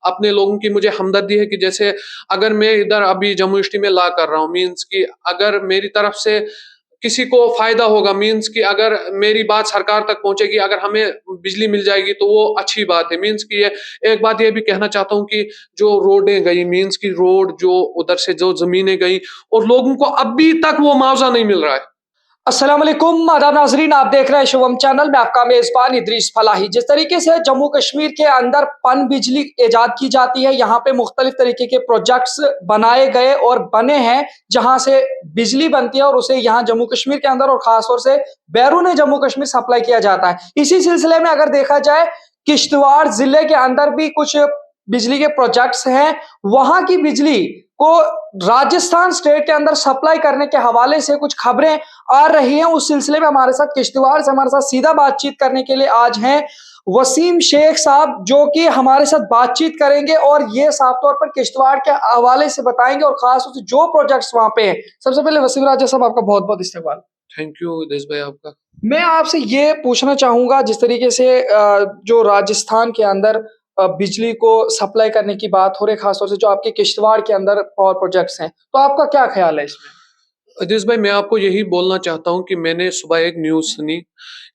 अपने लोगों की मुझे हमदर्दी है कि जैसे अगर मैं इधर अभी जम्मू यूनिवर्सिटी में लॉ कर रहा हूँ, मीन्स कि अगर मेरी तरफ से किसी को फायदा होगा, मीन्स कि अगर मेरी बात सरकार तक पहुंचेगी, अगर हमें बिजली मिल जाएगी तो वो अच्छी बात है। मीन्स कि ये एक बात ये भी कहना चाहता हूँ कि जो रोडें गई, मीन्स की रोड जो उधर से जो जमीनें गई और लोगों को अभी तक वो मुआवजा नहीं मिल रहा है। अस्सलाम वालेकुम आदाब नाजरीन, आप देख रहे हैं शुभम चैनल में। आपका मेजबान इदरीस फलाही। जिस तरीके से जम्मू कश्मीर के अंदर पन बिजली ईजाद की जाती है, यहाँ पे मुख्तलिफ तरीके के प्रोजेक्ट्स बनाए गए और बने हैं जहाँ से बिजली बनती है और उसे यहाँ जम्मू कश्मीर के अंदर और खासतौर से बैरून जम्मू कश्मीर सप्लाई किया जाता है। इसी सिलसिले में अगर देखा जाए, किश्तवाड़ जिले के अंदर भी कुछ बिजली के प्रोजेक्ट्स हैं। वहां की बिजली को राजस्थान स्टेट के अंदर सप्लाई करने के हवाले से कुछ खबरें आ रही हैं। उस सिलसिले में हमारे साथ किश्तवाड़ से हमारे साथ सीधा बातचीत करने के लिए आज हैं वसीम शेख साहब, जो कि हमारे साथ बातचीत करेंगे और ये साफ तौर पर किश्तवाड़ के हवाले से बताएंगे और खास तौर से जो प्रोजेक्ट्स वहां पे हैं। सबसे पहले वसीम राजा साहब, आपका बहुत बहुत इस्तकबाल। थैंक यू देश भाई आपका। मैं आपसे ये पूछना चाहूंगा, जिस तरीके से जो राजस्थान के अंदर बिजली को सप्लाई करने की बात हो रही है, खासतौर से जो आपके किश्तवाड़ के अंदर पावर प्रोजेक्ट्स हैं, तो आपका क्या ख्याल है इसमें? अजीज भाई, मैं आपको यही बोलना चाहता हूँ कि मैंने सुबह एक न्यूज़ सुनी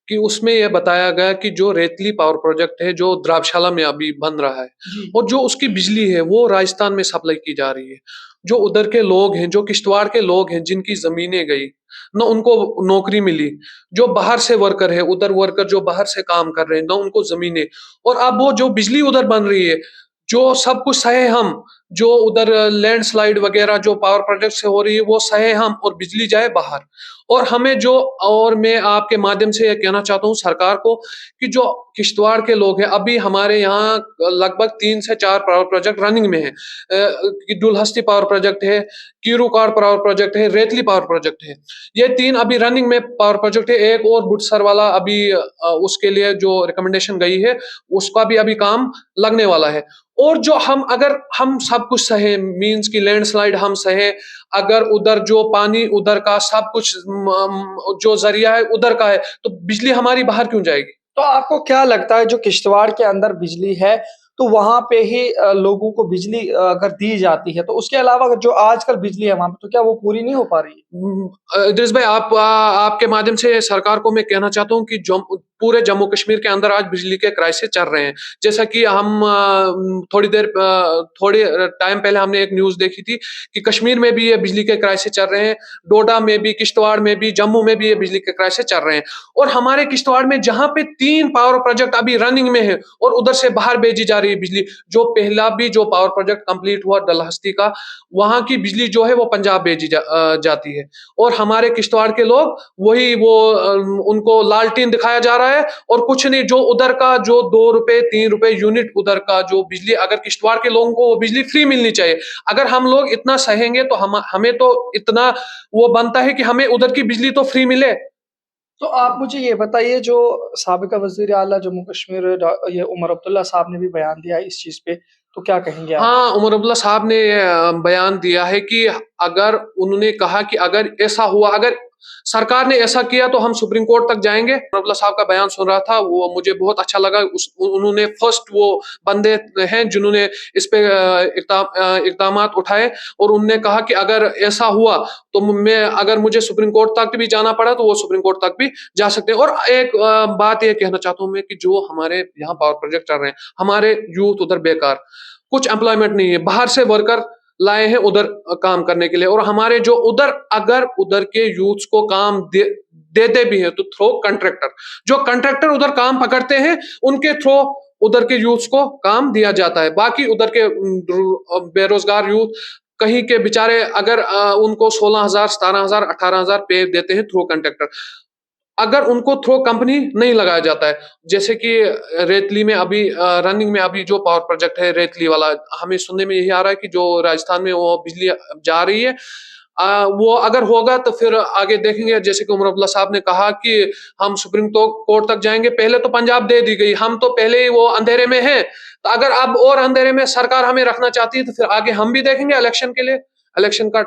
कि उसमें यह बताया गया कि जो रेतली पावर प्रोजेक्ट है जो द्राबशाला में अभी बन रहा है जी। और जो उसकी बिजली है वो राजस्थान में सप्लाई की जा रही है। जो उधर के लोग हैं, जो किश्तवाड़ के लोग हैं, जिनकी जमीनें गई न उनको नौकरी मिली, जो बाहर से वर्कर है, उधर वर्कर जो बाहर से काम कर रहे हैं, न उनको जमीनें, और अब वो जो बिजली उधर बन रही है, जो सब कुछ सहे हम, जो उधर लैंडस्लाइड वगैरह जो पावर प्रोजेक्ट से हो रही है वो सहे हम और बिजली जाए बाहर। और हमें जो, और मैं आपके माध्यम से यह कहना चाहता हूँ सरकार को कि जो किश्तवाड़ के लोग हैं, अभी हमारे यहाँ लगभग 3 से 4 पावर प्रोजेक्ट रनिंग में है। डुलहस्ती पावर प्रोजेक्ट है, कीरूकाड़ पावर प्रोजेक्ट है, रेतली पावर प्रोजेक्ट है। ये 3 अभी रनिंग में पावर प्रोजेक्ट है। एक और बुटसर वाला अभी उसके लिए जो रिकमेंडेशन गई है उसका भी अभी काम लगने वाला है। और जो हम, अगर हम सब कुछ सहे, मीन्स की लैंडस्लाइड हम सहे, अगर उधर जो पानी उधर का सब कुछ जो जरिया है उधर का है, तो बिजली हमारी बाहर क्यों जाएगी? तो आपको क्या लगता है, जो किश्तवाड़ के अंदर बिजली है तो वहां पे ही लोगों को बिजली अगर दी जाती है, तो उसके अलावा अगर जो आजकल बिजली है वहां पे, तो क्या वो पूरी नहीं हो पा रही है? इद्रिस भाई, आपके माध्यम से सरकार को मैं कहना चाहता हूँ कि पूरे जम्मू कश्मीर के अंदर आज बिजली के क्राइसिस चल रहे हैं। जैसा कि हम थोड़ी टाइम पहले हमने एक न्यूज़ देखी थी कि कश्मीर में भी ये बिजली के क्राइसिस चल रहे हैं, डोडा में भी, किश्तवाड़ में भी, जम्मू में भी ये बिजली के क्राइसिस चल रहे हैं। और हमारे किश्तवाड़ में जहाँ पे 3 पावर प्रोजेक्ट अभी रनिंग में है और उधर से बाहर भेजी जा रही है बिजली, जो पहला भी जो पावर प्रोजेक्ट कंप्लीट हुआ डलहस्ती का, वहां की बिजली जो है वो पंजाब भेजी जाती है। और हमारे किश्तवाड़ के लोग वही वो उनको लालटेन दिखाया जा रहा है और कुछ नहीं। जो उधर का जो 2 रुपए 3 रुपए यूनिट उधर का जो बिजली, अगर किश्तवाड़ के लोगों को वो बिजली फ्री मिलनी चाहिए। अगर हम लोग इतना सहेंगे तो हमें तो इतना वो बनता है कि हमें उधर की बिजली तो फ्री मिले। तो आप मुझे ये बताइए, जो साबिका वज़ीर आला जम्मू कश्मीर ये उमर अब्दुल्ला साहब ने भी बयान दिया है इस चीज़ पे, तो क्या कहेंगे आप? हाँ, उमर अब्दुल्ला साहब ने बयान दिया है कि अगर, उन्होंने कहा कि अगर ऐसा हुआ, अगर सरकार ने ऐसा किया तो हम सुप्रीम कोर्ट तक जाएंगे। उमर अब्दुल्ला साहब का बयान सुन रहा था, वो मुझे बहुत अच्छा लगा। उन्होंने फर्स्ट वो बंदे हैं जिन्होंने इस पे इक़दामात उठाए और उन्होंने कहा कि अगर ऐसा हुआ तो मैं, अगर मुझे सुप्रीम कोर्ट तक भी जाना पड़ा तो वो सुप्रीम कोर्ट तक भी जा सकते हैं। और एक बात ये कहना चाहता हूँ मैं कि जो हमारे यहाँ पावर प्रोजेक्ट चल रहे हैं, हमारे यूथ उधर बेकार, कुछ एम्प्लॉयमेंट नहीं है, बाहर से वर्कर लाए हैं उधर काम करने के लिए। और हमारे जो उधर, अगर उधर के यूथ्स को काम देते भी हैं तो थ्रो कंट्रैक्टर, जो कंट्रैक्टर उधर काम पकड़ते हैं उनके थ्रो उधर के यूथ्स को काम दिया जाता है। बाकी उधर के बेरोजगार यूथ कहीं के बेचारे, अगर उनको 16,000 17,000 18,000 पे देते हैं थ्रो कंट्रैक्टर, अगर उनको थ्रो कंपनी नहीं लगाया जाता है। जैसे कि रेतली में अभी रनिंग में अभी जो पावर प्रोजेक्ट है रेतली वाला, हमें सुनने में यही आ रहा है कि जो राजस्थान में वो बिजली जा रही है, वो अगर होगा तो फिर आगे देखेंगे। जैसे कि उमर अब्दुल्ला साहब ने कहा कि हम सुप्रीम कोर्ट तक जाएंगे। पहले तो पंजाब दे दी गई, हम तो पहले ही वो अंधेरे में हैं, तो अगर अब और अंधेरे में सरकार हमें रखना चाहती है तो फिर आगे हम भी देखेंगे इलेक्शन के लिए, इलेक्शन का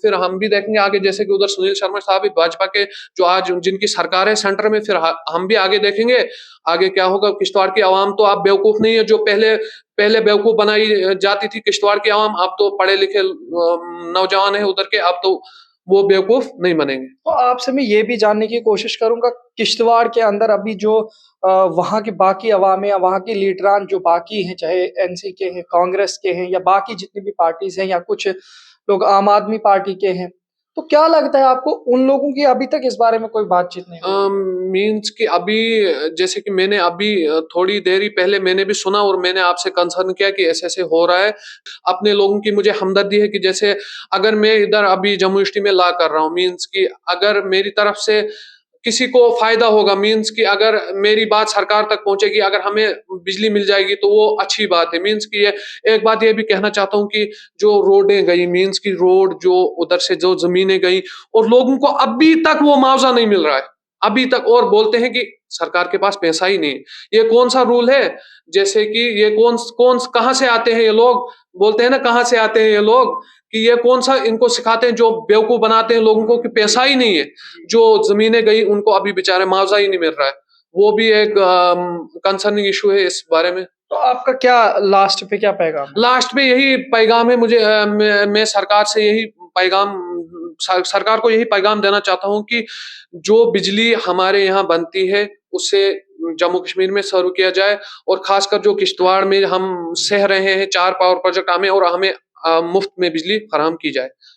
फिर हम भी देखेंगे आगे। जैसे कि उधर सुनील शर्मा साहब भी भाजपा के, जो आज जिनकी सरकार है सेंटर में, फिर हम भी आगे देखेंगे आगे क्या होगा। किश्तवाड़ की आवाम तो आप बेवकूफ नहीं है जो पहले पहले बेवकूफ बनाई जाती थी किश्तवाड़ की आवाम, अब तो पढ़े लिखे नौजवान है उधर के, अब तो वो बेवकूफ नहीं बनेंगे। तो आपसे मैं ये भी जानने की कोशिश करूंगा, किश्तवाड़ के अंदर अभी जो वहाँ की बाकी अवाम या वहाँ की लीडरान जो बाकी हैं, चाहे एनसी के हैं, कांग्रेस के हैं या बाकी जितनी भी पार्टीज हैं या कुछ लोग आम आदमी पार्टी के हैं, तो क्या लगता है आपको उन लोगों की अभी तक इस बारे में कोई बातचीत नहीं हुई? मीन्स कि अभी जैसे कि मैंने अभी थोड़ी देर ही पहले मैंने भी सुना और मैंने आपसे कंसर्न किया कि ऐसे ऐसे हो रहा है। अपने लोगों की मुझे हमदर्दी है कि जैसे अगर मैं इधर अभी जम्मू यूनिवर्सिटी में ला कर रहा हूँ, मीन्स कि अगर मेरी तरफ से किसी को फायदा होगा, मीन्स कि अगर मेरी बात सरकार तक पहुंचेगी, अगर हमें बिजली मिल जाएगी तो वो अच्छी बात है। मीन्स कि ये एक बात ये भी कहना चाहता हूँ कि जो रोडें गई, मीन्स की रोड जो उधर से जो जमीनें गई और लोगों को अभी तक वो मुआवजा नहीं मिल रहा है अभी तक, और बोलते हैं कि सरकार के पास पैसा ही नहीं है। ये कौन सा रूल है? जैसे कि ये कौन कौन कहाँ से आते हैं ये लोग, बोलते हैं ना कहाँ से आते हैं ये लोग, कि ये कौन सा इनको सिखाते हैं जो बेवकूफ बनाते हैं लोगों को कि पैसा ही नहीं है। जो जमीनें गई उनको अभी बेचारे मुआवजा ही नहीं मिल रहा है। वो भी एक कंसर्निंग इशू है इस बारे में। तो आपका क्या लास्ट पे क्या पैगाम है? लास्ट में यही पैगाम है मुझे, मैं सरकार से यही पैगाम सरकार को यही पैगाम देना चाहता हूँ कि जो बिजली हमारे यहाँ बनती है उससे जम्मू कश्मीर में सर्व किया जाए, और खासकर जो किश्तवाड़ में हम सह रहे हैं 4 पावर प्रोजेक्ट, हमें मुफ्त में बिजली फराहम की जाए।